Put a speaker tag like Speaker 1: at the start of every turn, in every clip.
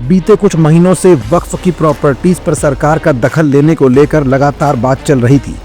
Speaker 1: बीते कुछ महीनों से वक्फ की प्रॉपर्टीज पर सरकार का दखल लेने को लेकर लगातार बात चल रही थी।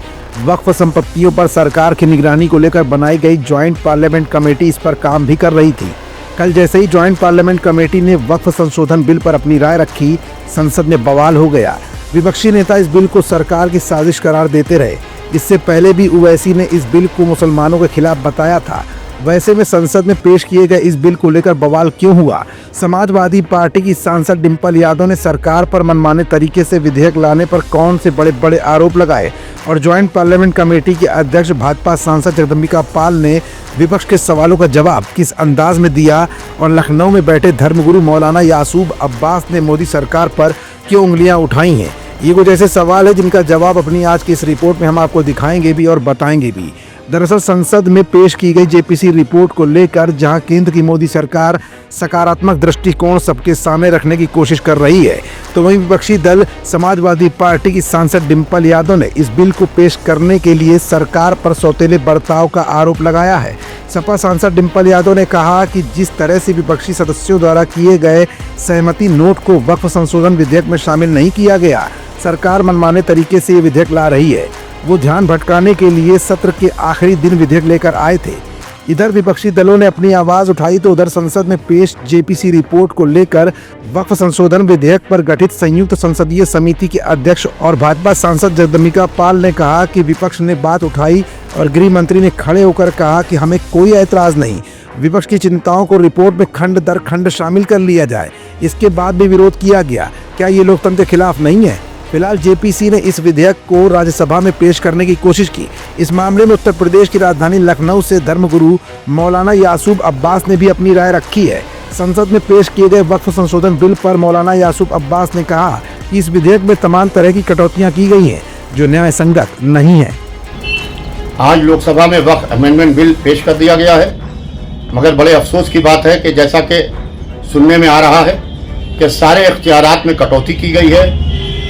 Speaker 1: वक्फ संपत्तियों पर सरकार की निगरानी को लेकर बनाई गई ज्वाइंट पार्लियामेंट कमेटी इस पर काम भी कर रही थी। कल जैसे ही ज्वाइंट पार्लियामेंट कमेटी ने वक्फ संशोधन बिल पर अपनी राय रखी, संसद में बवाल हो गया। विपक्षी नेता इस बिल को सरकार की साजिश करार देते रहे। इससे पहले भी ओवैसी ने इस बिल को मुसलमानों के खिलाफ बताया था। वैसे में संसद में पेश किए गए इस बिल को लेकर बवाल क्यों हुआ? समाजवादी पार्टी की सांसद डिंपल यादव ने सरकार पर मनमाने तरीके से विधेयक लाने पर कौन से बड़े बड़े आरोप लगाए और ज्वाइंट पार्लियामेंट कमेटी के अध्यक्ष भाजपा सांसद जगदम्बिका पाल ने विपक्ष के सवालों का जवाब किस अंदाज में दिया और लखनऊ में बैठे धर्मगुरु मौलाना यासूब अब्बास ने मोदी सरकार पर क्यों उंगलियां उठाई हैं? ये कुछ ऐसे सवाल है जिनका जवाब अपनी आज की इस रिपोर्ट में हम आपको दिखाएंगे भी और बताएंगे भी। दरअसल संसद में पेश की गई जेपीसी रिपोर्ट को लेकर जहां केंद्र की मोदी सरकार सकारात्मक दृष्टिकोण सबके सामने रखने की कोशिश कर रही है, तो वहीं विपक्षी दल समाजवादी पार्टी की सांसद डिंपल यादव ने इस बिल को पेश करने के लिए सरकार पर सौतेले बर्ताव का आरोप लगाया है। सपा सांसद डिंपल यादव ने कहा कि जिस तरह से विपक्षी सदस्यों द्वारा किए गए सहमति नोट को वक्फ संशोधन विधेयक में शामिल नहीं किया गया, सरकार मनमाने तरीके से ये विधेयक ला रही है। वो ध्यान भटकाने के लिए सत्र के आखिरी दिन विधेयक लेकर आए थे। इधर विपक्षी दलों ने अपनी आवाज उठाई तो उधर संसद में पेश जेपीसी रिपोर्ट को लेकर वक्फ संशोधन विधेयक पर गठित संयुक्त संसदीय समिति के अध्यक्ष और भाजपा सांसद जगदम्बिका पाल ने कहा कि विपक्ष ने बात उठाई और गृह मंत्री ने खड़े होकर कहा कि हमें कोई ऐतराज नहीं, विपक्ष की चिंताओं को रिपोर्ट में खंड दर खंड शामिल कर लिया जाए। इसके बाद भी विरोध किया गया। क्या ये लोकतंत्र के खिलाफ नहीं है? फिलहाल जेपीसी ने इस विधेयक को राज्यसभा में पेश करने की कोशिश की। इस मामले में उत्तर प्रदेश की राजधानी लखनऊ से धर्मगुरु मौलाना यासूब अब्बास ने भी अपनी राय रखी है। संसद में पेश किए गए वक्फ संशोधन बिल पर मौलाना यासूब अब्बास ने कहा कि इस विधेयक में तमाम तरह की कटौतियां की गई हैं जो न्याय संगत नहीं है।
Speaker 2: आज लोकसभा में वक्फ अमेंडमेंट बिल पेश कर दिया गया है, मगर बड़े अफसोस की बात है कि जैसा कि सुनने में आ रहा है कि सारे इख्तियारात में कटौती की गई है।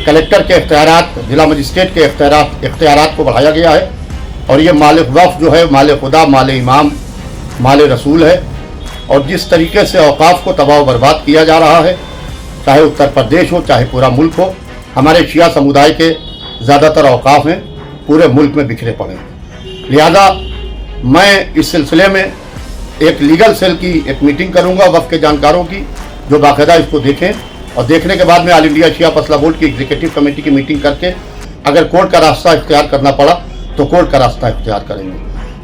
Speaker 2: कलेक्टर के इख्तियारात, जिला मजिस्ट्रेट के इख्तियारात को बढ़ाया गया है और ये मालिक वक्फ जो है मालिक खुदा, मालिक इमाम, मालिक रसूल है। और जिस तरीके से औकाफ को तबाह बर्बाद किया जा रहा है, चाहे उत्तर प्रदेश हो चाहे पूरा मुल्क हो, हमारे शिया समुदाय के ज़्यादातर औकाफ हैं पूरे मुल्क में बिखरे पड़े हैं। लिहाजा मैं इस सिलसिले में एक लीगल सेल की एक मीटिंग करूँगा वक्फ के जानकारों की, जो बाकायदा इसको देखें और देखने के बाद में ऑल इंडिया शिया मसला बोर्ड की एग्जीक्यूटिव कमेटी की मीटिंग करके अगर कोर्ट का रास्ता इख्तियार करना पड़ा तो कोर्ट का रास्ता इख्तियार करेंगे,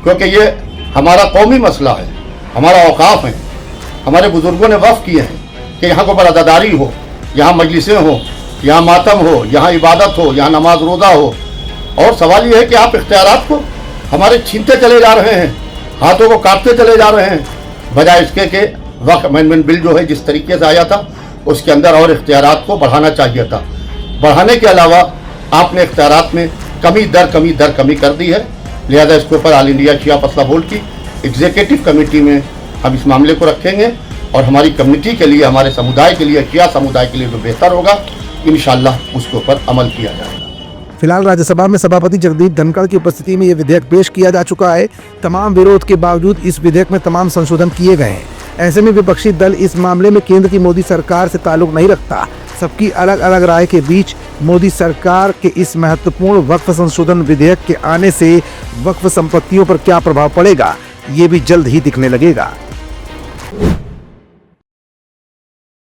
Speaker 2: क्योंकि ये हमारा कौमी मसला है, हमारा औकाफ है। हमारे बुजुर्गों ने वक्फ किए हैं कि यहाँ को बरादारी हो, यहाँ मजलिसें हो, यहाँ मातम हो, यहाँ इबादत हो, यहाँ नमाज रोज़ा हो। और सवाल ये है कि आप इख्तियारात को हमारे छीनते चले जा रहे हैं, हाथों को काटते चले जा रहे हैं, बजाय इसके कि वक्फ अमेंडमेंट बिल जो है जिस तरीके से आया था उसके अंदर और इख्तियारात को बढ़ाना चाहिए था। बढ़ाने के अलावा आपने इख्तियारात में कमी दर कमी कर दी है। लिहाजा इसके ऊपर ऑल इंडिया शिया मसला बोर्ड की एग्जीक्यूटिव कमेटी में हम इस मामले को रखेंगे और हमारी कम्युनिटी के लिए, हमारे समुदाय के लिए, शिया समुदाय के लिए जो बेहतर होगा इंशाअल्लाह उसके ऊपर अमल किया जाएगा।
Speaker 1: फिलहाल राज्यसभा में सभापति जगदीप धनखड़ की उपस्थिति में ये विधेयक पेश किया जा चुका है। तमाम विरोध के बावजूद इस विधेयक में तमाम संशोधन किए गए हैं। ऐसे में विपक्षी दल इस मामले में केंद्र की मोदी सरकार से ताल्लुक नहीं रखता। सबकी अलग अलग राय के बीच मोदी सरकार के इस महत्वपूर्ण वक्फ संशोधन विधेयक के आने से वक्फ संपत्तियों पर क्या प्रभाव पड़ेगा, ये भी जल्द ही दिखने लगेगा।